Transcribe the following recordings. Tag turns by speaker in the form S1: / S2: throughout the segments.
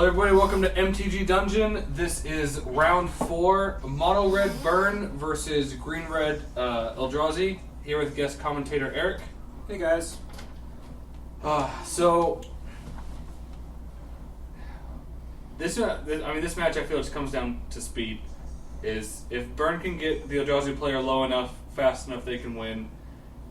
S1: Hello everybody, welcome to MTG Dungeon. This is round 4, Mono Red Burn versus Green Red Eldrazi. Here with guest commentator Eric.
S2: Hey guys.
S1: This match I feel just comes down to speed. Is if Burn can get the Eldrazi player low enough, fast enough, they can win.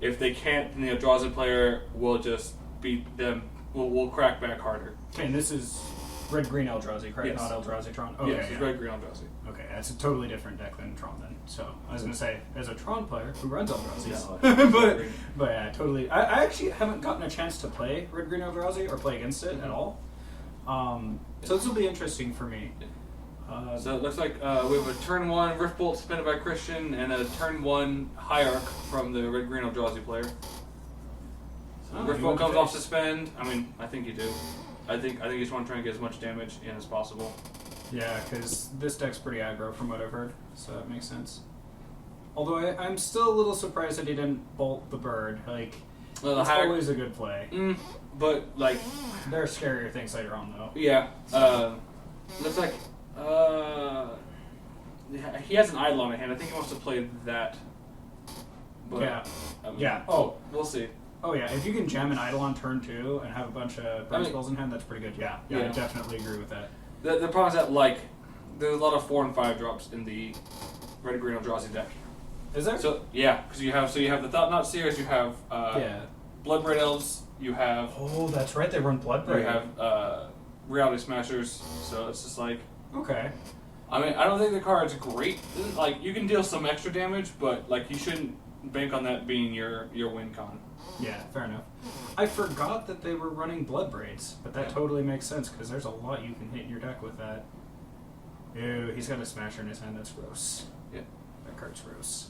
S1: If they can't, then the Eldrazi player will just beat them. We'll crack back harder.
S2: Okay, and this is red-green Eldrazi, correct?
S1: Yes.
S2: Not Eldrazi Tron? Okay,
S1: Yes, it's red-green Eldrazi.
S2: Okay, that's a totally different deck than Tron then. So, I was going to say, as a Tron player who runs Eldrazi, but yeah, totally. I actually haven't gotten a chance to play red-green Eldrazi or play against it at all. So this will be interesting for me.
S1: So it looks like we have a turn 1 Riftbolt suspended by Christian and a turn 1 Hierarch from the red-green Eldrazi player. So Riftbolt comes off suspend. I think you do. I think you just want to try and get as much damage in as possible.
S2: Yeah, because this deck's pretty aggro from what I've heard, so that makes sense. Although I'm still a little surprised that he didn't bolt the bird. Like, it's always a good play.
S1: But, like...
S2: There are scarier things later on, though.
S1: Yeah. Looks like... he has an Eidolon in hand. I think he wants to play that. But,
S2: yeah. Yeah.
S1: We'll see.
S2: Oh yeah, if you can jam an Idol on turn 2 and have a bunch of burn spells in hand, that's pretty good. Yeah, I definitely agree with that.
S1: The problem is that, like, there's a lot of 4 and 5 drops in the red-green Eldrazi deck.
S2: Is there?
S1: So yeah, because you have the Thought-Knot Seers, you have Bloodbraid Elves, you have...
S2: Oh, that's right, they run Bloodbraid.
S1: You have Reality Smashers, so it's just like...
S2: Okay.
S1: I don't think the card's great. Like, you can deal some extra damage, but, like, you shouldn't bank on that being your win con.
S2: Yeah, fair enough. I forgot that they were running Bloodbraids, but that totally makes sense, because there's a lot you can hit in your deck with that. Ew, he's got a Smasher in his hand, that's gross.
S1: Yeah.
S2: That card's gross.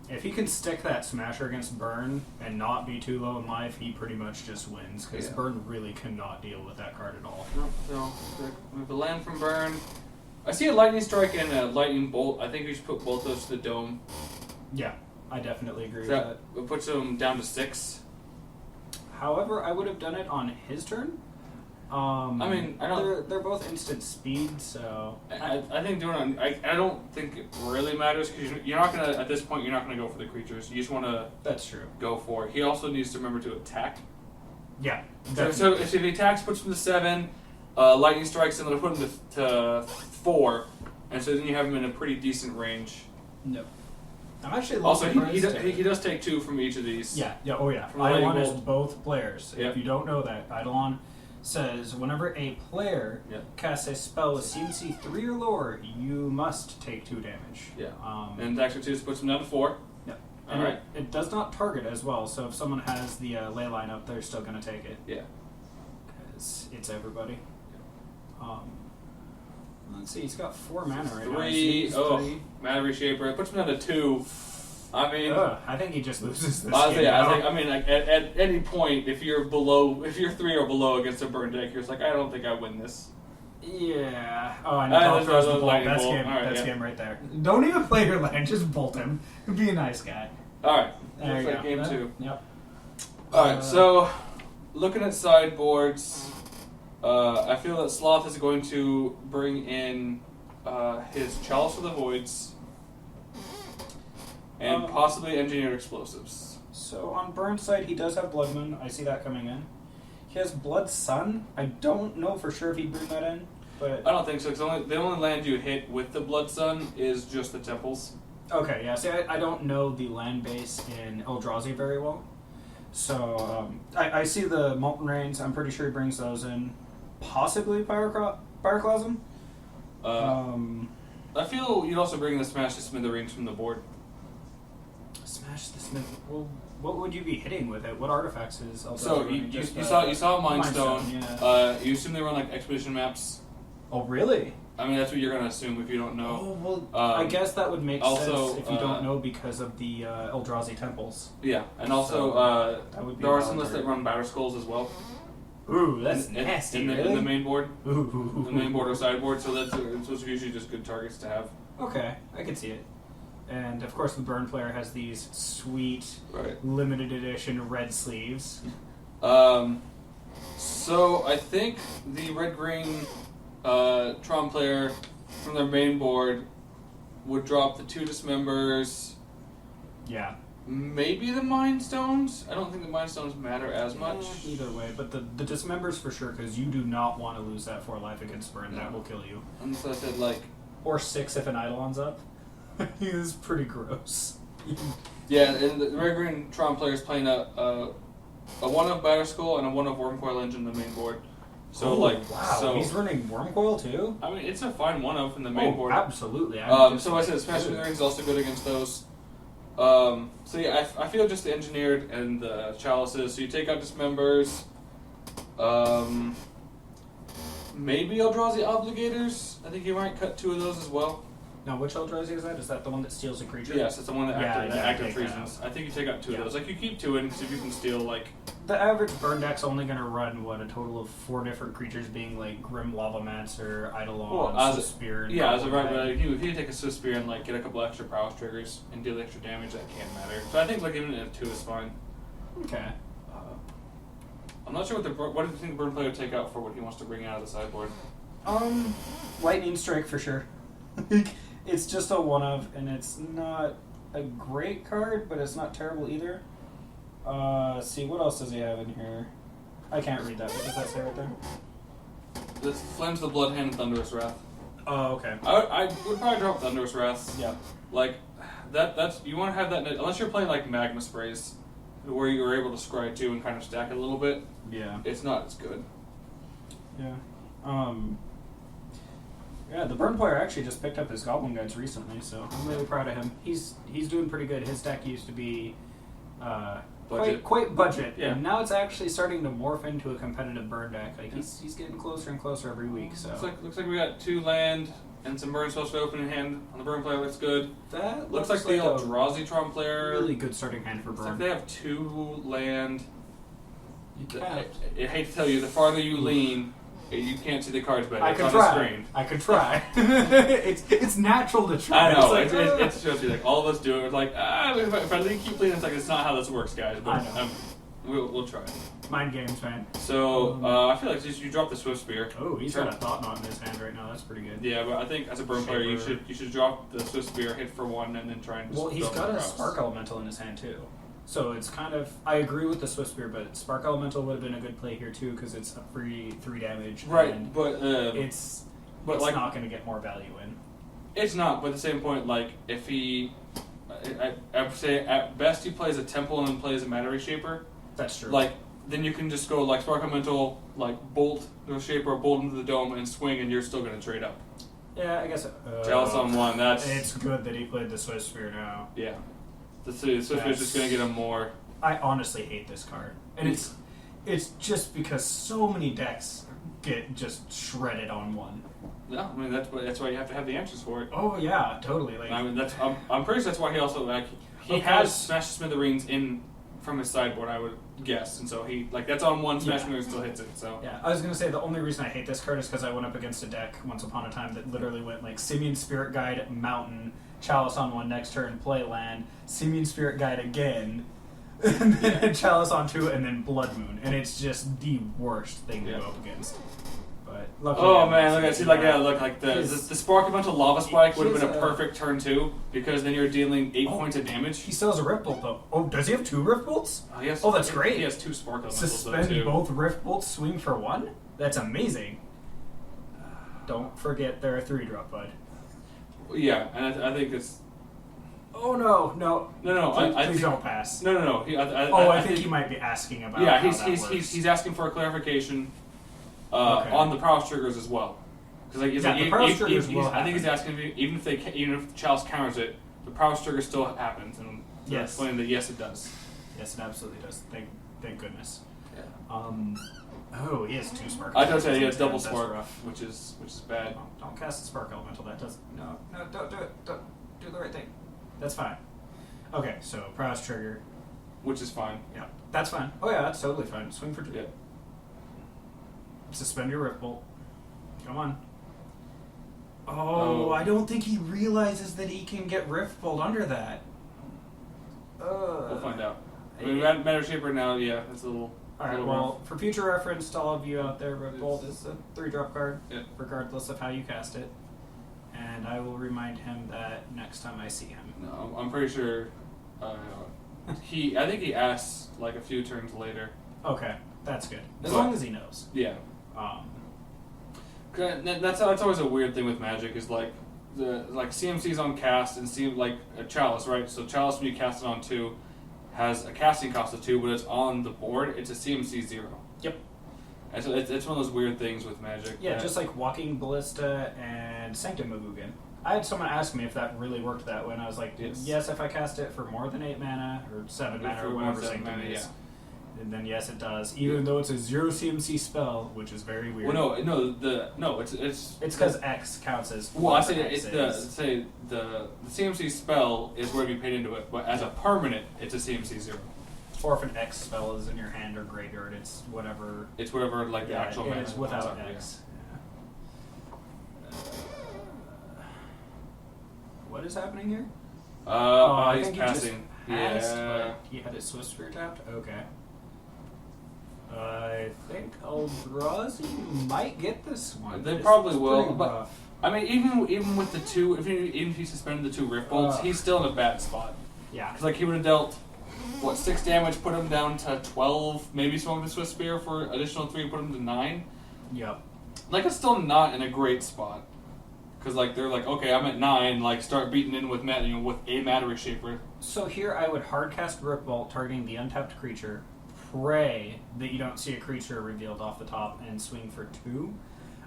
S2: If he can stick that Smasher against Burn and not be too low in life, he pretty much just wins, because Burn really cannot deal with that card at all.
S1: No, we have a land from Burn. I see a Lightning Strike and a Lightning Bolt. I think we should put both those to the Dome.
S2: Yeah, I definitely agree with that.
S1: It puts him down to 6.
S2: However, I would have done it on his turn. They're both instant speed, so
S1: I think doing it. I don't think it really matters because you're not gonna at this point. You're not gonna go for the creatures. You just want to.
S2: That's true.
S1: Go for it. He also needs to remember to attack.
S2: Yeah.
S1: So if he attacks, puts him to 7. Lightning strikes him, it'll put him to 4, and so then you have him in a pretty decent range.
S2: No. I'm actually
S1: also he does take 2 from each of these.
S2: Yeah. Oh yeah. Eidolon is both players. Yep. If you don't know that, Eidolon says whenever a player casts a spell with CMC 3 or lower, you must take 2 damage.
S1: Yeah. And actually 2 puts him down to 4.
S2: Yeah. And it does not target as well. So if someone has the ley line up, they're still going to take it.
S1: Yeah.
S2: Because it's everybody. Let's see, he's got 4 mana right
S1: 3.
S2: now. 3.
S1: Mana Reshaper. It puts him down to 2.
S2: I think he just loses this
S1: game.
S2: Yeah,
S1: at any point, if you're 3 or below against a burn deck, you're just like, I don't think I win this.
S2: Yeah. Oh, I know. That's game right there. Don't even play your land. Just bolt him. Be a nice guy.
S1: All right.
S2: There you go.
S1: Game 2.
S2: Yep.
S1: All right. So, looking at sideboards. I feel that Sloth is going to bring in his Chalice of the Voids and possibly Engineered Explosives.
S2: So on Burn side, he does have Blood Moon. I see that coming in. He has Blood Sun. I don't know for sure if he'd bring that in, but
S1: I don't think so. Because the only land you hit with the Blood Sun is just the temples.
S2: Okay, yeah. See, I don't know the land base in Eldrazi very well, so I see the Molten Rains. I'm pretty sure he brings those in. Possibly Pyroclasm.
S1: I feel you'd also bring the Smash the Smithereens from the board.
S2: Smash the Smith. Well, what would you be hitting with it? What artifacts is Eldrazi?
S1: So you saw Mind Stone.
S2: Yeah.
S1: You assume they run like expedition maps.
S2: Oh really?
S1: That's what you're gonna assume if you don't know.
S2: Oh well, I guess that would make sense if you don't know because of the Eldrazi temples.
S1: Yeah, and also there are some lists that run Batter Skulls as well.
S2: Ooh, that's nasty.
S1: In the main board.
S2: Ooh.
S1: The main board or sideboard, so those are usually just good targets to have.
S2: Okay, I can see it. And of course the Burn player has these sweet,
S1: limited
S2: edition red sleeves.
S1: So I think the red-green Tron player from their main board would drop the 2 dismembers.
S2: Yeah.
S1: Maybe the Mind Stones. I don't think the Mind Stones matter as much.
S2: Either way, but the dismembers for sure, because you do not want to lose that 4 life against Burn.
S1: No.
S2: That will kill you.
S1: And so I said, like...
S2: Or 6 if an Eidolon's up. He is pretty gross.
S1: Yeah, and the red-green Tron player is playing a 1 of Batterskull and a 1 of Wormcoil Engine in the main board. So,
S2: wow.
S1: So,
S2: He's running Wormcoil too?
S1: I mean, it's a fine 1 of in the main board.
S2: Absolutely.
S1: So I said Smashing the Ring is also good against those. So yeah, I feel just the Engineered and the Chalices. So you take out Dismembers. Maybe Eldrazi Obligators. I think you might cut 2 of those as well.
S2: Now, which Eldrazi is that? Is that the one that steals a creature?
S1: Yes, it's the one that active
S2: take
S1: reasons. I think you take out 2 of those. Like you keep 2 in because if you can steal like.
S2: The average burn deck's only going to run, a total of 4 different creatures being like Grim Lavamancer, Eidolon, Swift Spear, and
S1: as a right, but if you take a Swift Spear and like get a couple extra prowess triggers and deal extra damage, that can't matter. So I think like even if 2 is fine.
S2: Okay.
S1: I'm not sure what do you think the burn player would take out for what he wants to bring out of the sideboard?
S2: Lightning Strike for sure. It's just a 1 of, and it's not a great card, but it's not terrible either. See, what else does he have in here? I can't read that. What does that say right there?
S1: This Flames of the Blood Hand and Thunderous Wrath.
S2: Oh, okay.
S1: I would probably drop Thunderous Wrath.
S2: Yeah.
S1: Like, that's you want to have that, unless you're playing like Magma Sprays, where you're able to scry 2 and kind of stack it a little bit.
S2: Yeah.
S1: It's not as good.
S2: Yeah. Yeah, the Burn player actually just picked up his Goblin Guides recently, so I'm really proud of him. He's doing pretty good. His deck used to be quite budget,
S1: yeah.
S2: And now it's actually starting to morph into a competitive Burn deck. Like he's getting closer and closer every week. So
S1: looks like we got 2 land and some burn spells to open in hand on the Burn player. Looks good.
S2: that
S1: Looks like the Eldrazi Tron player.
S2: really good starting hand for
S1: Looks
S2: Burn.
S1: like they have 2 land.
S2: I
S1: hate to tell you, the farther you lean, you can't see the cards better. It's
S2: could
S1: on
S2: try.
S1: the screen.
S2: I could try. it's natural to try.
S1: I know.
S2: It's like,
S1: It's just like all of us do it. It's like if I keep leaning, it's like it's not how this works, guys. But
S2: I know.
S1: we'll try.
S2: Mind games, man.
S1: So I feel like you drop the Swift Spear.
S2: Oh, he's got a Thought Knot in his hand right now. That's pretty good.
S1: Yeah, but I think as a burn player, you should drop the Swift Spear, hit for 1, and then try and.
S2: Well, he's got a Spark Elemental in his hand too. So it's kind of, I agree with the Swift Spear, but Spark Elemental would have been a good play here too because it's a free 3 damage.
S1: Right,
S2: and
S1: but
S2: it's
S1: like,
S2: not going to get more value in.
S1: It's not, but at the same point, like if he, I would say at best he plays a Temple and then plays a Matter Reshaper.
S2: That's true.
S1: Like then you can just go like Spark Elemental, like bolt the Shaper, bolt into the dome, and swing, and you're still going to trade up.
S2: Yeah, I guess.
S1: Chalice on 1. That's.
S2: It's good that he played the Swift Spear now.
S1: Yeah. The Swift Spear is just going to get him more.
S2: I honestly hate this card, and it's just because so many decks get just shredded on 1.
S1: No, I mean that's why you have to have the answers for it.
S2: Oh yeah, totally. Like
S1: I mean I'm pretty sure that's why he also like he
S2: Of
S1: has
S2: course.
S1: Smash the Smithereens in from his sideboard, I would guess, and so he like that's on 1 Smash Smithereens still hits it. So
S2: yeah, I was gonna say the only reason I hate this card is because I went up against a deck once upon a time that literally went like Simian Spirit Guide, Mountain, Chalice on 1 next turn, play land, Simian Spirit Guide again, and then Chalice on 2, and then Blood Moon, and it's just the worst thing to go up against. But luckily,
S1: oh man, look like the Spark Elemental Lava Spike would have been a perfect turn 2 because then you're dealing 8 points of damage.
S2: He still has a Rift Bolt though. Oh, does he have 2 Rift Bolts?
S1: Yes.
S2: Oh, that's great.
S1: He has 2 Spark Elementals
S2: Suspend
S1: though, too.
S2: both Rift Bolts, swing for 1? That's amazing. Don't forget they're a 3-drop, bud.
S1: Yeah, and I think it's.
S2: Oh no. Please don't pass.
S1: No.
S2: I think he might be asking about.
S1: Yeah,
S2: how that works.
S1: he's asking for a clarification
S2: Okay.
S1: on the prowess triggers as well. Because like,
S2: the prowess triggers will
S1: I think he's
S2: happen.
S1: asking even if Chalice counters it, the prowess trigger still happens, and
S2: Yes.
S1: explaining that yes it does.
S2: Yes, it absolutely does. Thank goodness.
S1: Yeah.
S2: Oh, he has 2 Spark.
S1: I don't say he has
S2: Elementals.
S1: double
S2: That's
S1: spark,
S2: rough.
S1: which is bad.
S2: Don't cast the Spark Elemental. That does no. Don't do it. Don't do the right thing. That's fine. Okay, so prowess trigger.
S1: Which is fine.
S2: Yeah, that's fine. Oh yeah, that's totally fine. Swing for 2.
S1: Yeah.
S2: Suspend your Rift Bolt. Come on. Oh, I don't think he realizes that he can get Rift Bolt under that.
S1: We'll find out. I mean, Matter Shaper now, yeah, it's a little.
S2: Alright, well, for future reference to all of you out there, Bolt is a 3-drop card, regardless of how you cast it. And I will remind him that next time I see him.
S1: No, I'm pretty sure. I think he asks like a few turns later.
S2: Okay, that's good. As long as he knows.
S1: Yeah. That's always a weird thing with Magic is like CMC's on cast and seem like a Chalice, right? So Chalice when you cast it on 2 has a casting cost of 2, but it's on the board. It's a CMC 0.
S2: Yep.
S1: And so it's one of those weird things with Magic.
S2: Yeah, just like Walking Ballista and Sanctum Magugan. I had someone ask me if that really worked that way, and I was like, yes, if I cast it for more than 8 mana, or 7 mana, or whatever Sanctum is. Yeah. And then yes, it does, even though it's a 0 CMC spell, which is very weird.
S1: Well, it's
S2: because X counts as.
S1: Well, I say the CMC spell is where you paid into it, but as a permanent, it's a CMC 0.
S2: Or if an X spell is in your hand or graveyard, it's whatever.
S1: It's whatever like the actual.
S2: It is without X. Yeah. What is happening here?
S1: He's passing.
S2: But he had his Swift Spear tapped. Okay. I think eldrazi might get this one.
S1: They probably will, but I mean, even with the 2, even if he suspended the 2 Rift Bolts, he's still in a bad spot.
S2: Yeah,
S1: because like he would have dealt 6 damage, put him down to 12. Maybe swung the Swift Spear for additional 3, put him to 9.
S2: Yep.
S1: Like it's still not in a great spot. Because like they're like, okay, I'm at 9. Like start beating in with with a Matter Reshaper.
S2: So here I would hardcast Rift Bolt, targeting the untapped creature. Pray that you don't see a creature revealed off the top and swing for 2.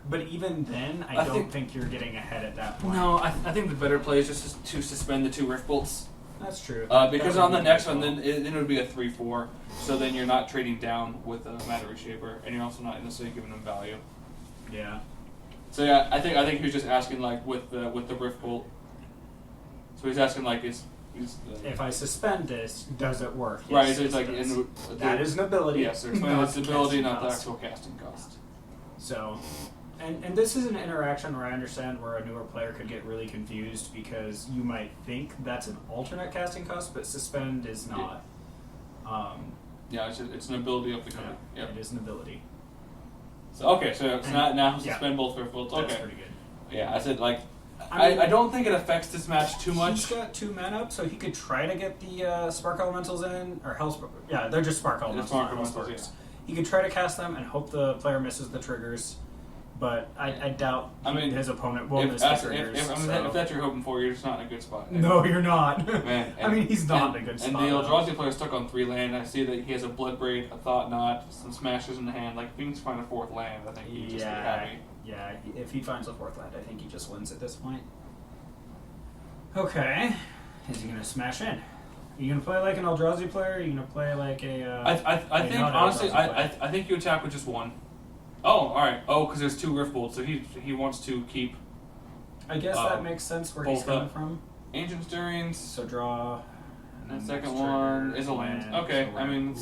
S2: But even then, I don't think you're getting ahead at that point.
S1: No, I think the better play is just to suspend the 2 Rift Bolts.
S2: That's true.
S1: Because on the next one, then it would be a 3/4. So then you're not trading down with a Matter Reshaper, and you're also not necessarily giving them value.
S2: Yeah.
S1: So yeah, I think he was just asking like with the Rift Bolt. So he's asking like
S2: if I suspend this, does it work? Yes,
S1: right, so it's like
S2: that is an ability.
S1: Yes, it's an ability, not the actual casting cost.
S2: So, and this is an interaction where I understand where a newer player could get really confused because you might think that's an alternate casting cost, but suspend is not.
S1: Yeah, it's an ability of the card.
S2: Yeah, it is an ability.
S1: So okay, so it's not now suspend both Rift Bolts. Okay,
S2: that's pretty good.
S1: Yeah, I said like. I don't think it affects this match too much.
S2: He's got 2 mana up, so he could try to get the Spark Elementals in, or Hell. Yeah, they're just Spark Elementals.
S1: Spark Elementals, yeah.
S2: He could try to cast them and hope the player misses the triggers, but I doubt his opponent will miss the triggers.
S1: If that's what you're hoping for, you're just not in a good spot.
S2: No, you're not.
S1: Man,
S2: I mean, he's not in a good spot.
S1: And the Eldrazi player is stuck on 3 land. I see that he has a Bloodbraid, a Thought Knot, some Smashes in the hand. Like, if he can find a 4th land, I think he'd just be happy.
S2: Yeah, if he finds a 4th land, I think he just wins at this point. Okay, is he gonna smash in? Are you gonna play like an Eldrazi player? Are you gonna play like a?
S1: I think honestly, I think you attack with just 1. Oh, all right. Oh, because there's 2 Rift Bolts, so he wants to keep.
S2: I guess that makes sense where he's coming from.
S1: Ancient Stirrings.
S2: So draw.
S1: And the second one is a land. Okay, I mean.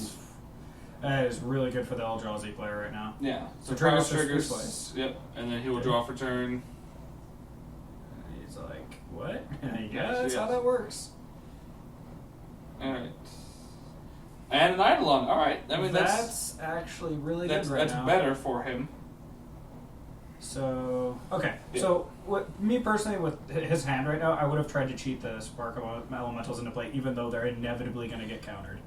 S2: That is really good for the Eldrazi player right now.
S1: Yeah.
S2: So triggers twice.
S1: Yep, and then he will draw for turn.
S2: He's like, what? Yeah, that's how that works.
S1: Alright. And an Eidolon. Alright. I mean,
S2: that's actually really good right now.
S1: That's better for him.
S2: So, okay. Yeah. So, me personally, with his hand right now, I would have tried to cheat the Spark Elementals into play, even though they're inevitably going to get countered.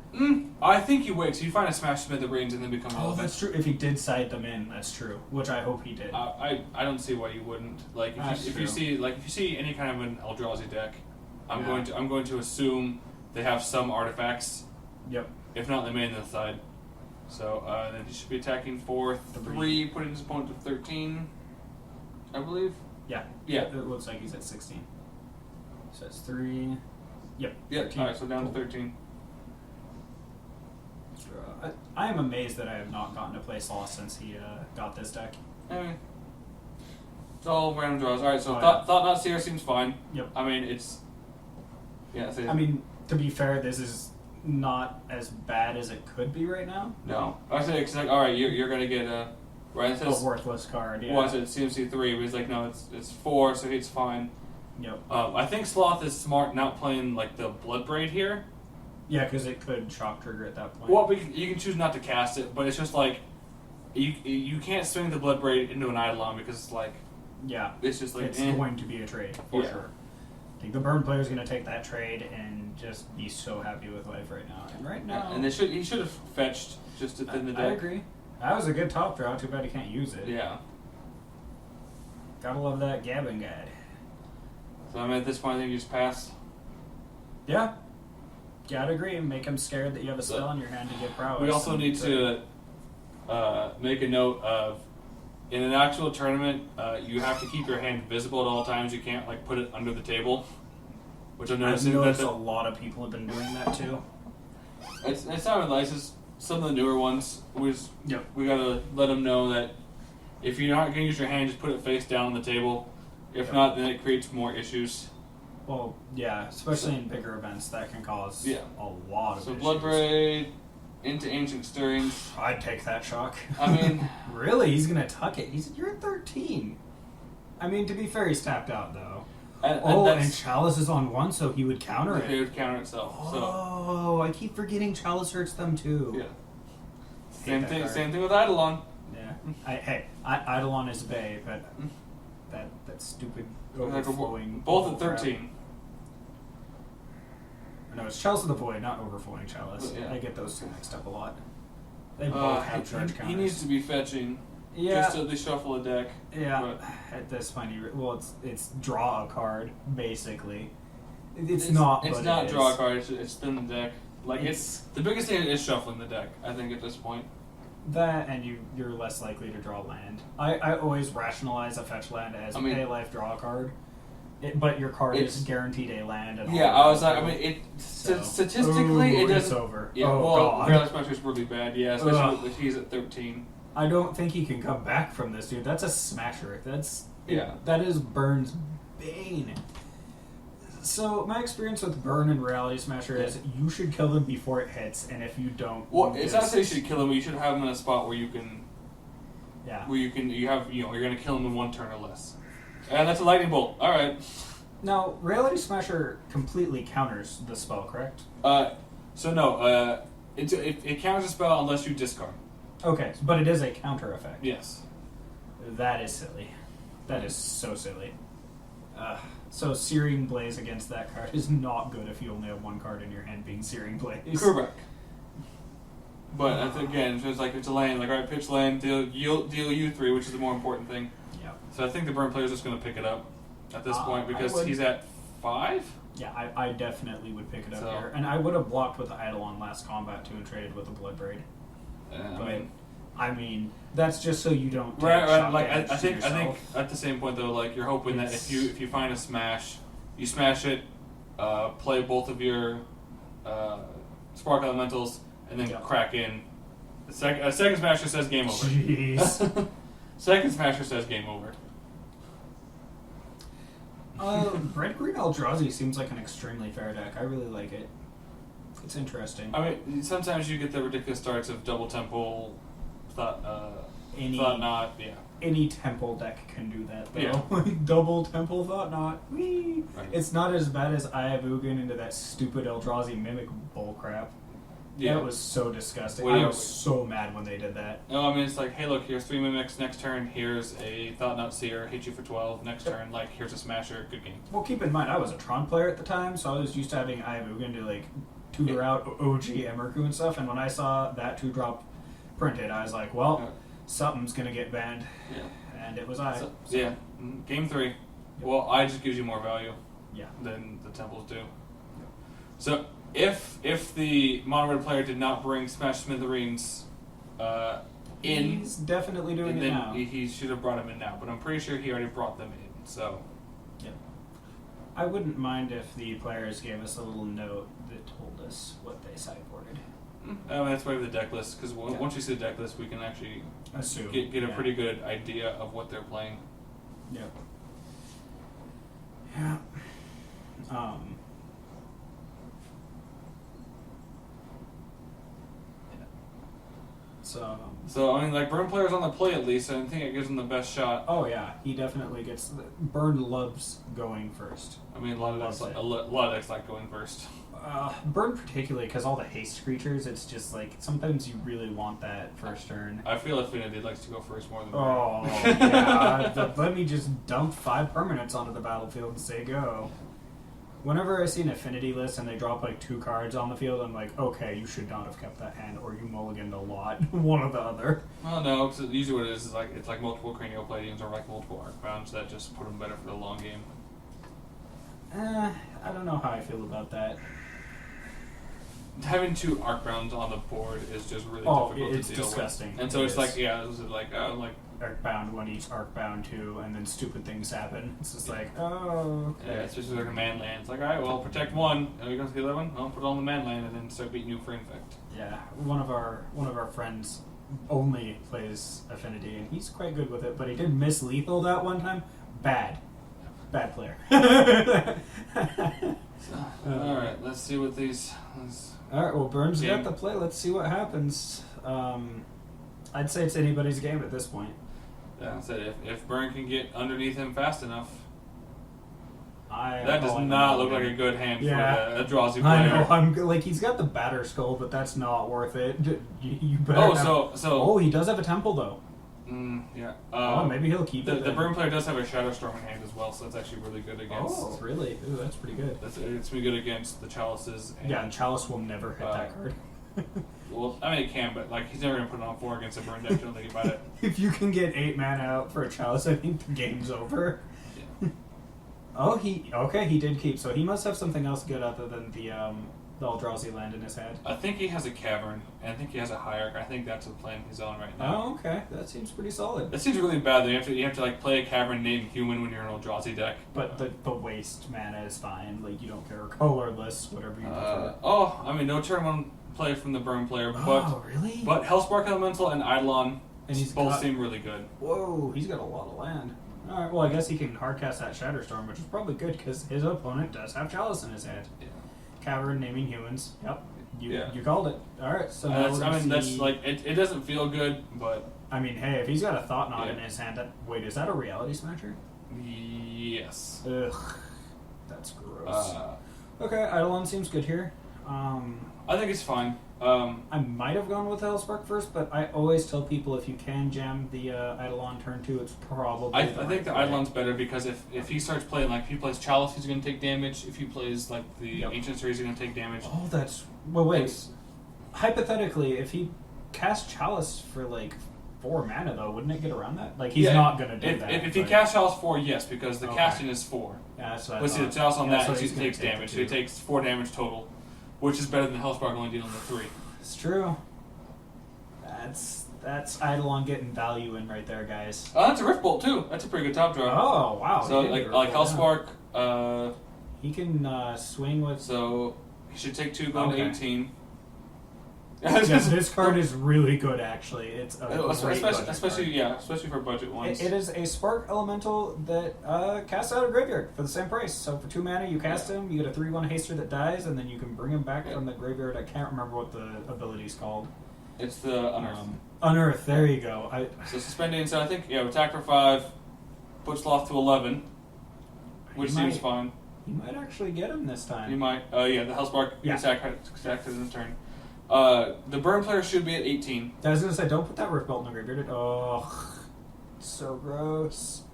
S1: I think you wait. So you find a Smash Smith that range and then become relevant.
S2: That's true. If he did side them in, that's true. Which I hope he did.
S1: I don't see why you wouldn't. Like if you see any kind of an Eldrazi deck, I'm going to assume they have some artifacts.
S2: Yep.
S1: If not, they main the side. So then he should be attacking for 3, putting his opponent to 13. I believe.
S2: Yeah.
S1: Yeah.
S2: It looks like he's at 16. So it's 3. Yep.
S1: Yep. All right. So down to 13.
S2: I am amazed that I have not gotten to play Saw since he got this deck.
S1: It's all random draws. All right. So Thought Knot Seer seems fine.
S2: Yep.
S1: I mean, it's. Yeah.
S2: I mean, to be fair, this is not as bad as it could be right now.
S1: No. I say it's like, all right, you're gonna get a. Right, it says,
S2: a worthless card, yeah.
S1: Was it CMC 3? But he's like, no, it's 4, so it's fine.
S2: Yep.
S1: I think Sloth is smart not playing like the Bloodbraid here,
S2: Yeah, because it could shock trigger at that point.
S1: Well, you can choose not to cast it, but it's just like you can't swing the Bloodbraid into an Eidolon because it's like
S2: yeah,
S1: it's just like
S2: it's going to be a trade for
S1: Yeah.
S2: sure. I think the burn player is going to take that trade and just be so happy with life right now. And right now,
S1: and he should have fetched just to thin the deck.
S2: I agree. That was a good top draw. Too bad he can't use it.
S1: Yeah.
S2: Gotta love that Gabbin guide.
S1: So I mean, at this point, I think you just pass.
S2: Yeah. Gotta agree. Make him scared that you have a spell in your hand to get prowess.
S1: We also need to make a note of, in an actual tournament, you have to keep your hand visible at all times. You can't like put it under the table, which I've noticed.
S2: I've noticed a lot of people have been doing that too.
S1: It's not really nice. It's some of the newer ones. We gotta let them know that if you're not gonna use your hand, just put it face down on the table. If not, then it creates more issues.
S2: Well, yeah, especially in bigger events, that can cause a lot of issues.
S1: Bloodbraid into Ancient Stirrings.
S2: I'd take that shock.
S1: I mean...
S2: Really? He's going to tuck it. You're 13. I mean, to be fair, he's tapped out, though. And Chalice is on 1, so he would counter it.
S1: It would counter itself.
S2: Oh, I keep forgetting Chalice hurts them, too.
S1: Yeah. Same thing with Eidolon.
S2: Yeah. Eidolon is Bay, but that stupid overflowing...
S1: Both at 13.
S2: No, it's Chalice of the Void, not Overflowing Chalice.
S1: Yeah.
S2: I get those two mixed up a lot. They both have charge counters.
S1: He needs to be fetching.
S2: Yeah.
S1: Just to at least shuffle a deck.
S2: Yeah.
S1: But
S2: at this point, it's draw a card, basically. It's not
S1: draw a card, it's spin the deck. Like, it's the biggest thing is shuffling the deck, I think, at this point.
S2: That, and you're less likely to draw land. I always rationalize a fetch land as pay life, draw a card. But your card is guaranteed a land.
S1: Statistically, it doesn't.
S2: It's over.
S1: Yeah, Greylock Smasher is really bad. Yeah, especially if he's at 13.
S2: I don't think he can come back from this, dude. That's a smasher. That is Burn's bane. So my experience with Burn and Reality Smasher is you should kill them before it hits, and if you don't,
S1: it's not that you should kill them. You should have them in a spot where you can.
S2: Yeah.
S1: Where you're going to kill them in 1 turn or less. And that's a lightning bolt. All right.
S2: Now, Reality Smasher completely counters the spell, correct?
S1: So no. It counters a spell unless you discard.
S2: Okay, but it is a counter effect.
S1: Yes.
S2: That is silly. That is so silly. So Searing Blaze against that card is not good if you only have 1 card in your hand being Searing Blaze.
S1: Correct. But again, it's just like it's a land. Like, all right, pitch land, deal you 3, which is the more important thing.
S2: Yeah.
S1: So I think the Burn player is just going to pick it up at this point because he's at 5.
S2: Yeah, I definitely would pick it up here, and I would have blocked with the Eidolon last combat too and traded with the Bloodbraid. I mean, that's just so you don't.
S1: Right. Like I think at the same point though, like you're hoping that if you find a smash, you smash it, play both of your Spark Elementals, and then crack in. Second Smasher says game over.
S2: Jeez.
S1: Second Smasher says game over.
S2: Red-Green Eldrazi seems like an extremely fair deck. I really like it. It's interesting.
S1: I mean, sometimes you get the ridiculous starts of Double Temple, Thought Knot, yeah.
S2: Any Temple deck can do that, though.
S1: Yeah.
S2: Double Temple, Thought Knot. Whee!
S1: Right.
S2: It's not as bad as Ayavugan into that stupid Eldrazi Mimic bullcrap.
S1: Yeah.
S2: That was so disgusting.
S1: Well,
S2: I was so mad when they did that.
S1: No, I mean, it's like, hey, look, here's 3 Mimics, next turn, here's a Thought Knot Seer, hit you for 12, next turn, like, here's a Smasher, good game.
S2: Well, keep in mind, I was a Tron player at the time, so I was used to having Ayavugan to, like, tutor out OG Emmerku and stuff, and when I saw that 2-drop printed, I was like, well, something's going to get banned.
S1: Yeah.
S2: And it was
S1: Yeah. Game 3. Yep. Well, I just gives you more value than the Temples do. Yep. So, if the mono-red player did not bring Smash Smithereens in...
S2: He's definitely doing it now.
S1: He should have brought them in now, but I'm pretty sure he already brought them in, so...
S2: Yep. I wouldn't mind if the players gave us a little note that told us what they sideboarded.
S1: That's why we have the deck list, because once you see the deck list, we can actually
S2: assume
S1: get a pretty good idea of what they're playing.
S2: Yep. Yeah.
S1: So I mean, like, Burn players on the play at least, I think it gives them the best shot.
S2: Oh yeah, he definitely gets. Burn loves going first.
S1: I mean, a lot of decks like going first.
S2: Burn particularly, because all the haste creatures, it's just like, sometimes you really want that first turn.
S1: I feel Affinity likes to go first more than
S2: Oh, yeah. Let me just dump 5 permanents onto the battlefield and say go. Whenever I see an Affinity list and they drop like 2 cards on the field, I'm like, okay, you should not have kept that hand, or you mulliganed a lot. One or the other.
S1: Well, no, because usually what it is like it's like multiple Cranial Palladiums or like multiple Arcbounds that just put them better for the long game.
S2: I don't know how I feel about that.
S1: Having 2 Arcbounds on the board is just really difficult
S2: it's
S1: to deal
S2: disgusting.
S1: with. And so
S2: It
S1: it's
S2: is.
S1: like, yeah, it's like
S2: Arcbound 1 each, Arcbound 2, and then stupid things happen. It's just like, oh, okay.
S1: yeah, especially like a man land. It's like, alright, well, protect 1. Are you going to the other one? I'll put it on the man land and then start beating you for infect.
S2: Yeah, one of our friends only plays Affinity, and he's quite good with it, but he did miss lethal that one time. Bad player.
S1: Alright, let's see what these...
S2: Alright, well, Burns
S1: Game.
S2: got the play. Let's see what happens. I'd say it's anybody's game at this point.
S1: Yeah, I said if Burn can get underneath him fast enough,
S2: That
S1: that does not look like a good hand for a Eldrazi player.
S2: I know. I'm like, he's got the batter skull, but that's not worth it. You better.
S1: Oh,
S2: he does have a temple though.
S1: Yeah.
S2: Maybe he'll keep it.
S1: The Burn player does have a Shadow Storm in hand as well, so that's actually really good against.
S2: Oh, really? Ooh, that's pretty good.
S1: It's really good against the Chalices. And,
S2: Yeah, and Chalice will never hit that card.
S1: Well, I mean, it can, but like he's never gonna put it on 4 against a Burn deck. Don't think about it.
S2: If you can get 8 mana out for a Chalice, I think the game's over.
S1: Yeah.
S2: Oh, he did keep. So he must have something else good other than the Eldrazi land in his head.
S1: I think he has a Cavern, and I think he has a Hierarch. I think that's the plan he's on right now.
S2: Oh, okay. That seems pretty solid.
S1: That seems really bad. That you have to like play a Cavern named Human when you're an Eldrazi deck.
S2: But the waste mana is fine. Like, you don't care. Colorless, whatever you prefer.
S1: I mean, no turn 1 play from the Burn player, but
S2: Oh, really?
S1: but Hellspark Elemental and Eidolon
S2: And he's
S1: both
S2: got-
S1: seem really good.
S2: Whoa, he's got a lot of land. Alright, well, I guess he can hardcast that Shatterstorm, which is probably good because his opponent does have Chalice in his hand.
S1: Yeah.
S2: Cavern naming humans. Yep.
S1: Yeah.
S2: You called it. Alright, so now we're gonna
S1: that's
S2: see-
S1: like it doesn't feel good, but
S2: I mean, hey, if he's got a Thought Knot
S1: Yeah.
S2: in his hand, wait, is that a Reality Smasher?
S1: yes.
S2: Ugh. That's gross. Okay, Eidolon seems good here.
S1: I think it's fine.
S2: I might have gone with Hellspark first, but I always tell people if you can jam the Eidolon turn 2, it's probably
S1: I
S2: the
S1: think the
S2: right play.
S1: Eidolon's better because if he starts playing like if he plays Chalice, he's going to take damage. If he plays like the
S2: Yep.
S1: Ancient Series, he's going to take damage.
S2: Oh, that's... Well, wait.
S1: It's-
S2: Hypothetically, if he cast Chalice for like 4 mana, though, wouldn't it get around that? Like, he's
S1: Yeah,
S2: not going to do
S1: if,
S2: that.
S1: If he
S2: but-
S1: casts Chalice 4, yes, because the
S2: Okay.
S1: casting is 4.
S2: Yeah, that's what I
S1: But see, the
S2: thought.
S1: Chalice on
S2: Yeah,
S1: that
S2: so
S1: is
S2: he's
S1: he
S2: gonna
S1: takes
S2: take
S1: damage.
S2: the
S1: So he
S2: 2.
S1: takes 4 damage total, which is better than Hellspark only dealing the 3.
S2: It's true. That's Eidolon getting value in right there, guys.
S1: That's a Rift Bolt too. That's a pretty good top draw.
S2: Oh, wow.
S1: So
S2: he did
S1: like
S2: get
S1: like
S2: rid of that.
S1: Hellspark.
S2: He can swing with...
S1: So he should take 2 going
S2: Okay.
S1: to 18.
S2: Yeah, this card is really good, actually. It's a
S1: especially,
S2: great budget
S1: especially
S2: card.
S1: especially for budget ones.
S2: It is a Spark Elemental that casts out a graveyard for the same price. So for 2 mana, you cast him, you get a 3/1 haster that dies, and then you can bring him back from the graveyard. I can't remember what the ability's called.
S1: It's the Unearth.
S2: Unearth, there you go.
S1: So suspending, so I think, attack for 5, put Sloth to 11, which
S2: He
S1: seems
S2: might-
S1: fine.
S2: You might actually get him this time.
S1: You might, the Hellspark
S2: Yeah.
S1: attack in his turn. The Burn player should be at 18.
S2: I was going to say, don't put that Rift Bolt in the graveyard. Oh, so gross.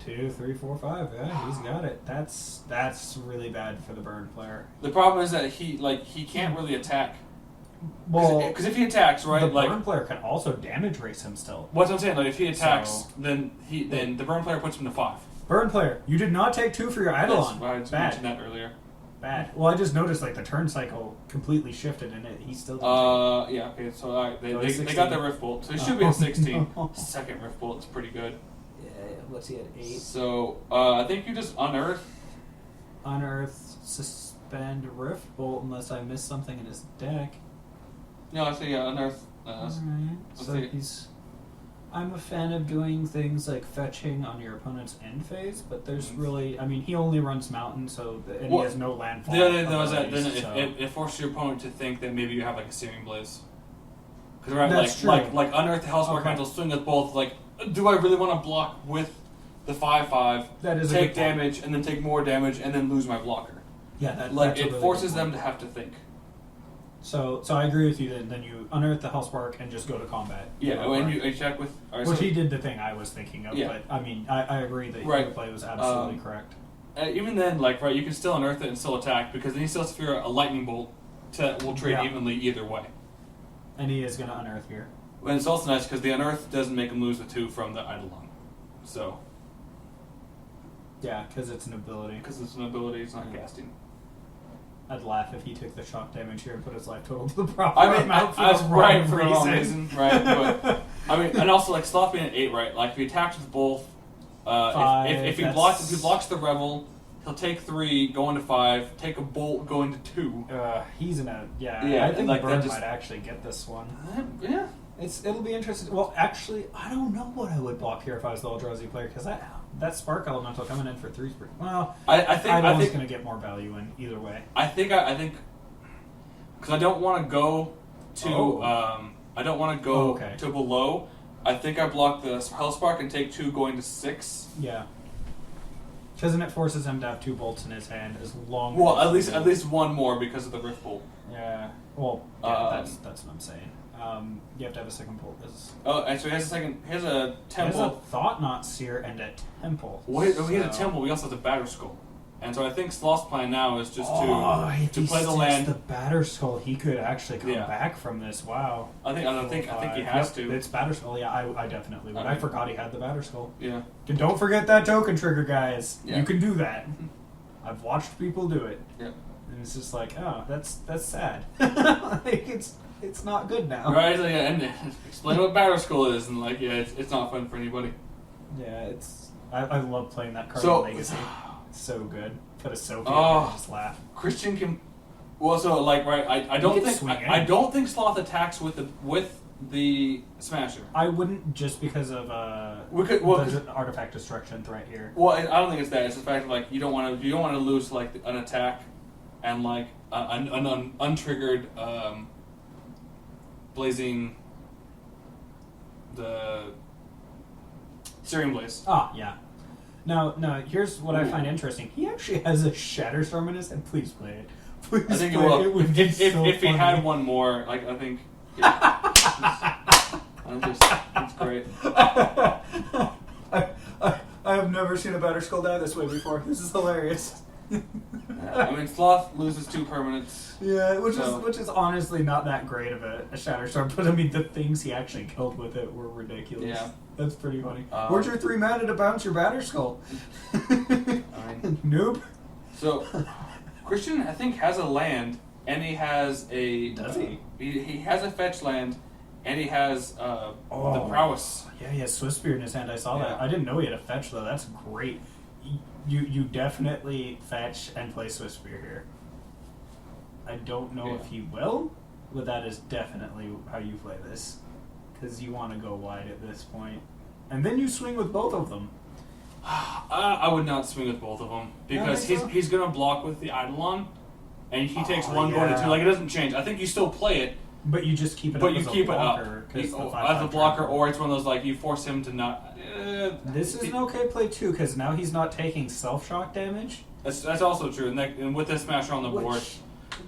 S2: 2, 3, 4, 5. Yeah, he's got it. That's really bad for the Burn player.
S1: The problem is that he can't really attack.
S2: Well,
S1: Because if he attacks, right,
S2: the
S1: like
S2: Burn player can also damage race him still.
S1: what's I'm saying, like if he attacks,
S2: So-
S1: then the Burn player puts him to 5.
S2: Burn player, you did not take 2 for your Eidolon.
S1: That's why I just
S2: Bad.
S1: mentioned that earlier.
S2: Bad. Well, I just noticed like the turn cycle completely shifted in it. He still didn't
S1: Yeah, okay, so all right, they
S2: he's
S1: got
S2: 16.
S1: their Rift Bolt, so he should be
S2: Oh,
S1: at 16.
S2: no.
S1: Second Rift Bolt is pretty good.
S2: take. Yeah, what's he at 8?
S1: So, I think you just unearth.
S2: Unearth, suspend Rift Bolt unless I missed something in his deck.
S1: No, I say unearth.
S2: Alright. So
S1: see.
S2: I'm a fan of doing things like fetching on your opponent's end phase, but there's really, I mean, he only runs mountain, so and he
S1: Well,
S2: has no landfall.
S1: The other thing was that then
S2: abilities, so-
S1: it forces your opponent to think that maybe you have like a Searing Blaze. Because right,
S2: That's
S1: like unearth the Hellspark
S2: Okay.
S1: Mantle, swing with both. Like, do I really want to block with the 5/5?
S2: That is a
S1: take
S2: good point.
S1: damage and then take more damage and then lose my blocker.
S2: Yeah,
S1: like
S2: that's a
S1: it
S2: really
S1: forces
S2: good
S1: them
S2: point.
S1: to have to think.
S2: So I agree with you. Then you unearth the Hellspark and just go to combat.
S1: Yeah, and you check with. Right,
S2: Which
S1: so,
S2: he did the thing I was thinking of.
S1: Yeah.
S2: But I mean, I agree that your play was absolutely correct.
S1: even then, like right, you can still unearth it and still attack because then he still has to figure out a lightning bolt that will trade evenly either way.
S2: And he is going to unearth here.
S1: And it's also nice because the unearth doesn't make him lose the 2 from the Eidolon. So.
S2: Yeah, because it's an ability.
S1: Because it's an ability, it's not casting.
S2: I'd laugh if he took the shock damage here and put his life total to the proper
S1: I mean,
S2: amount for
S1: that's
S2: the
S1: right
S2: wrong
S1: for the wrong reason, right? But I mean, and also like Sloth being at 8, right? Like if he attacks with both, if he blocks the Revel, he'll take 3, go into 5, take a bolt, go into 2.
S2: He's in a
S1: Yeah,
S2: I think
S1: like
S2: Bird
S1: that just-
S2: might actually get this one.
S1: Yeah.
S2: It'll be interesting. Well, actually, I don't know what I would block here if I was the eldrazi player because that Spark Elemental coming in for 3 spree. Well,
S1: I think
S2: Eidolon's going to get more value in either way.
S1: I think because I don't want to go to I don't want to go to below. I think I block the Hellspark and take 2 going to 6.
S2: Yeah. Because then it forces him to have 2 bolts in his hand as long.
S1: Well,
S2: as
S1: at least one more because of the Rift Bolt.
S2: Yeah. Well, that's what I'm saying. You have to have a second bolt.
S1: And so he has a second. He has a temple.
S2: He has a Thought Knot Seer and a temple.
S1: Well, he has a temple. We also have the Batter Skull. And so I think Sloth's plan now is just to play the land.
S2: The Batter Skull, he could actually come back from this. Wow.
S1: I think he has to.
S2: It's Batter Skull. Yeah, I definitely would. I forgot he had the Batter Skull.
S1: Yeah.
S2: And don't forget that token trigger, guys.
S1: Yeah.
S2: You can do that. I've watched people do it.
S1: Yeah.
S2: And it's just like, oh, that's sad. Like it's not good now.
S1: Right. So yeah, and explain what Batter Skull is, and like it's not fun for anybody.
S2: Yeah, I love playing that card
S1: So-
S2: in Legacy. It's so good. Put a Sophie
S1: Oh.
S2: and just laugh.
S1: Christian can. Well, so like right, I don't think I don't think Sloth attacks with the Smasher.
S2: I wouldn't just because of the artifact destruction threat here.
S1: Well, I don't think it's that. It's the fact that like you don't want to lose like an attack, and like an untriggered blazing the Searing Blaze.
S2: Ah, yeah. Now, here's what I find interesting. He actually has a Shatterstorm in his head. Please play it. Please
S1: I think
S2: play it. It would be
S1: if he had one more, like I think. It's great.
S2: I have never seen a Batter Skull die this way before. This is hilarious.
S1: I mean, Sloth loses 2 permanents.
S2: Yeah, which is honestly not that great of a Shatterstorm, but I mean the things he actually killed with it were ridiculous. Yeah, that's pretty funny. Where's your 3 mana to bounce your Batter Skull? Noob.
S1: So, Christian, I think, has a land, and he has a.
S2: Does he?
S1: He has a fetch land, and he has the prowess.
S2: Yeah, he has Swift Spear in his hand. I saw that. I didn't know he had a fetch though. That's great. You definitely fetch and play Swift Spear here. I don't know if he will, but that is definitely how you play this. Because you want to go wide at this point. And then you swing with both of them.
S1: I would not swing with both of them. Because he's going to block with the Eidolon, and he takes 1 going to 2. Like, it doesn't change. I think you still play it.
S2: But you just keep it
S1: but
S2: up
S1: you keep it up.
S2: As
S1: a blocker, or it's one of those, like, you force him to not...
S2: this is an okay play, too, because now he's not taking self-shock damage.
S1: That's also true. And with this Smasher on the board...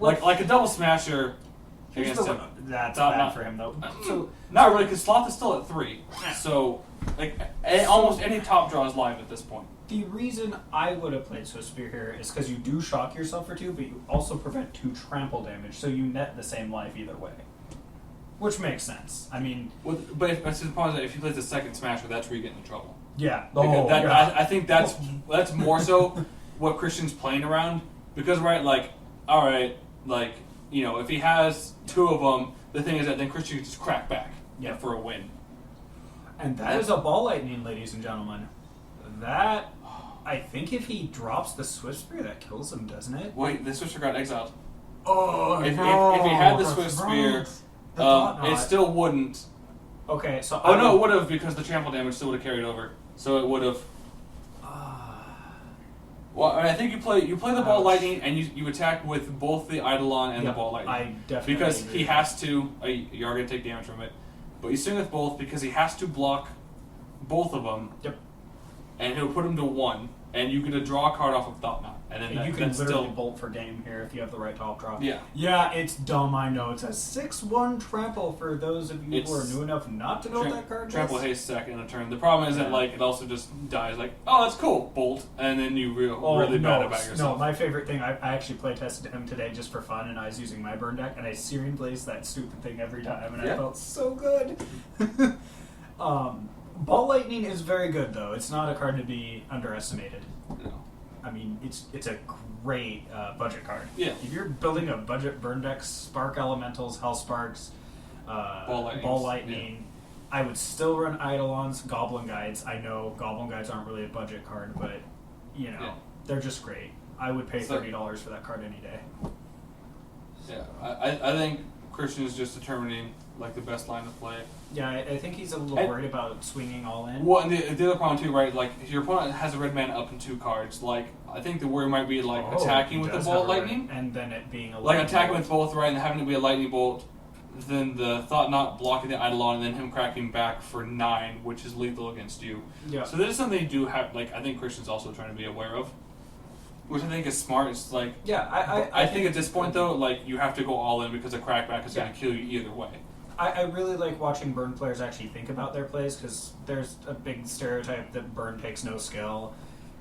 S1: Like a double Smasher against him.
S2: That's bad for him, though.
S1: So, not really, because Sloth is still at 3. So, like, almost any top draw is live at this point.
S2: The reason I would have played Swift Spear here is because you do shock yourself for 2, but you also prevent 2 trample damage, so you net the same life either way. Which makes sense. I mean...
S1: But if you play the second Smasher, that's where you get into trouble.
S2: Yeah.
S1: I think that's more so what Christian's playing around. Because, right, like, alright, like, you know, if he has 2 of them, the thing is that then Christian can just crack back for a win.
S2: And that is a Ball Lightning, ladies and gentlemen. That... I think if he drops the Swift Spear, that kills him, doesn't it?
S1: Wait, the Swift Spear got exiled.
S2: Oh,
S1: if he had the Swift Spear, it still wouldn't.
S2: Okay, so...
S1: it would have, because the trample damage still would have carried over. So it would have... Well, I think you play the Ball Lightning, and you attack with both the Eidolon and the Ball Lightning.
S2: I definitely
S1: Because
S2: agree
S1: he has to... you are going to take damage from it. But you swing with both because he has to block both of them.
S2: Yep.
S1: And he'll put him to 1. and you get to draw a card off of Thought Knot, and then
S2: You can
S1: that's
S2: literally
S1: still
S2: bolt for game here if you have the right top draw.
S1: Yeah.
S2: Yeah, it's dumb, I know. It's a 6/1 trample for those of you who are new enough not to know what that card
S1: trample
S2: does.
S1: haste second in a turn. The problem is that like it also just dies like, oh, that's cool, bolt, and then you really bad about yourself.
S2: No, my favorite thing, I actually play tested him today just for fun, and I was using my burn deck, and I Searing Blaze that stupid thing every time, and I felt so good. Ball Lightning is very good, though. It's not a card to be underestimated.
S1: No.
S2: I mean, it's a great budget card.
S1: Yeah.
S2: If you're building a budget burn deck, Spark Elementals, Hell Sparks, Ball Lightning, I would still run Eidolons, Goblin Guides. I know Goblin Guides aren't really a budget card, but, you know, they're just great. I would pay $30 for that card any day.
S1: Yeah, I think Christian is just determining like the best line to play.
S2: Yeah, I think he's a little worried about swinging all in.
S1: Well, and the other problem too, right? Like, if your opponent has a red mana up in 2 cards, like, I think the worry might be like attacking with the Bolt Lightning,
S2: and then it being a
S1: like attacking with both, right, and having to be a Lightning Bolt, then the Thought Knot blocking the Eidolon, and then him cracking back for 9, which is lethal against you.
S2: Yeah.
S1: So this is something you do have. Like, I think Christian's also trying to be aware of, which I think is smart. It's like, I think at this point though, like, you have to go all in because a crackback is going to kill you either way.
S2: I really like watching Burn players actually think about their plays, because there's a big stereotype that Burn takes no skill,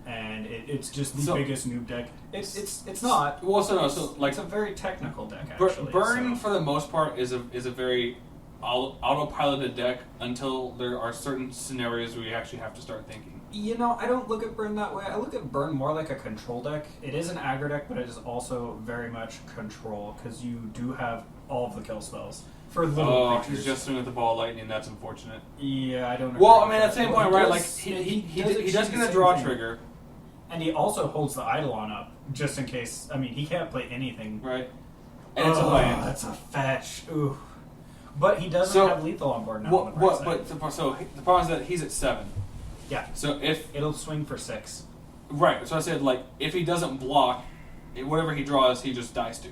S2: and it's just the biggest noob deck. It's not.
S1: Well, so like
S2: it's a very technical deck actually.
S1: Burn for the most part is a very autopiloted deck until there are certain scenarios where you actually have to start thinking.
S2: You know, I don't look at Burn that way. I look at Burn more like a control deck. It is an aggro deck, but it is also very much control, because you do have all of the kill spells. For little creatures.
S1: He's just swinging with the Ball Lightning. That's unfortunate.
S2: Yeah, I don't know.
S1: Well, I mean, at the same point, right? Like, he does get a draw trigger.
S2: And he also holds the Eidolon up, just in case. I mean, he can't play anything.
S1: Right. And it's a land.
S2: That's a fetch. Ooh. But he doesn't have lethal on board now.
S1: So the problem is that he's at 7.
S2: Yeah.
S1: So if
S2: it'll swing for 6.
S1: Right. So I said, like, if he doesn't block, whatever he draws, he just dies to.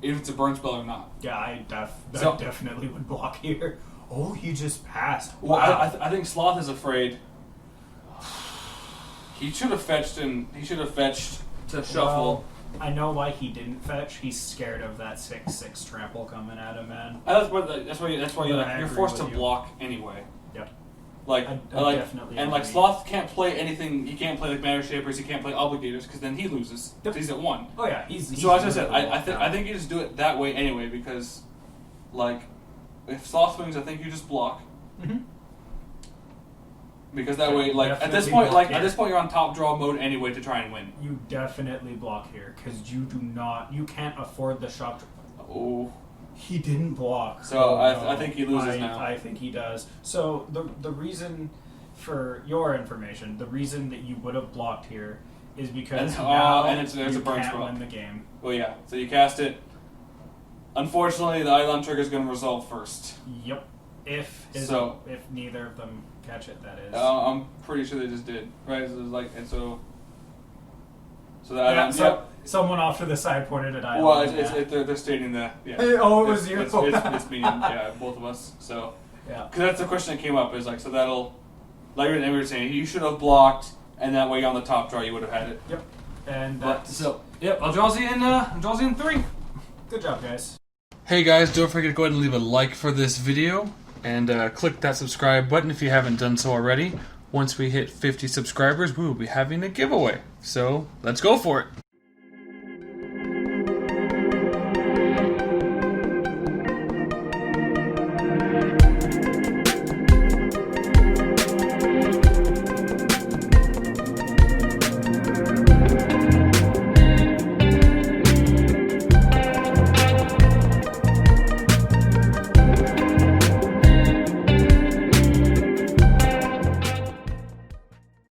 S1: If it's a burn spell or not.
S2: Yeah, I definitely would block here. Oh, he just passed.
S1: Well, wow. I think Sloth is afraid. He should have fetched to shuffle.
S2: Well, I know why he didn't fetch. He's scared of that 6/6 trample coming at him, man.
S1: That's why you're forced to block anyway.
S2: Yep.
S1: Like,
S2: I definitely
S1: and like Sloth can't play anything. He can't play like Matter Shapers. He can't play Obligators because then he loses.
S2: Yep.
S1: He's at 1.
S2: Oh yeah, he's
S1: so as I said, I think you just do it that way anyway, because like if Sloth swings, I think you just block.
S2: Mm-hmm.
S1: Because that way, like at this point, you're on top draw mode anyway to try and win.
S2: You definitely block here because you can't afford the shock.
S1: Oh.
S2: He didn't block.
S1: So I think he loses now.
S2: I think he does. So the reason, for your information, the reason that you would have blocked here is because there's a burn spell. Win the game.
S1: Well, yeah. So you cast it. Unfortunately, the Eidolon trigger is going to resolve first.
S2: Yep. If neither of them catch it, that is.
S1: I'm pretty sure they just did. Right? So it was like, and so that
S2: someone off to the side pointed at Eidolon.
S1: Well, they're stating that. Yeah.
S2: Oh, it was you.
S1: It's me and both of us. So
S2: yeah.
S1: Because that's the question that came up. Is like, so that'll, like we were saying, you should have blocked, and that way on the top draw you would have had it.
S2: Yep. And
S1: Eldrazi in 3.
S2: Good job, guys.
S1: Hey guys, don't forget to go ahead and leave a like for this video, and click that subscribe button if you haven't done so already. Once we hit 50 subscribers, we will be having a giveaway. So let's go for it.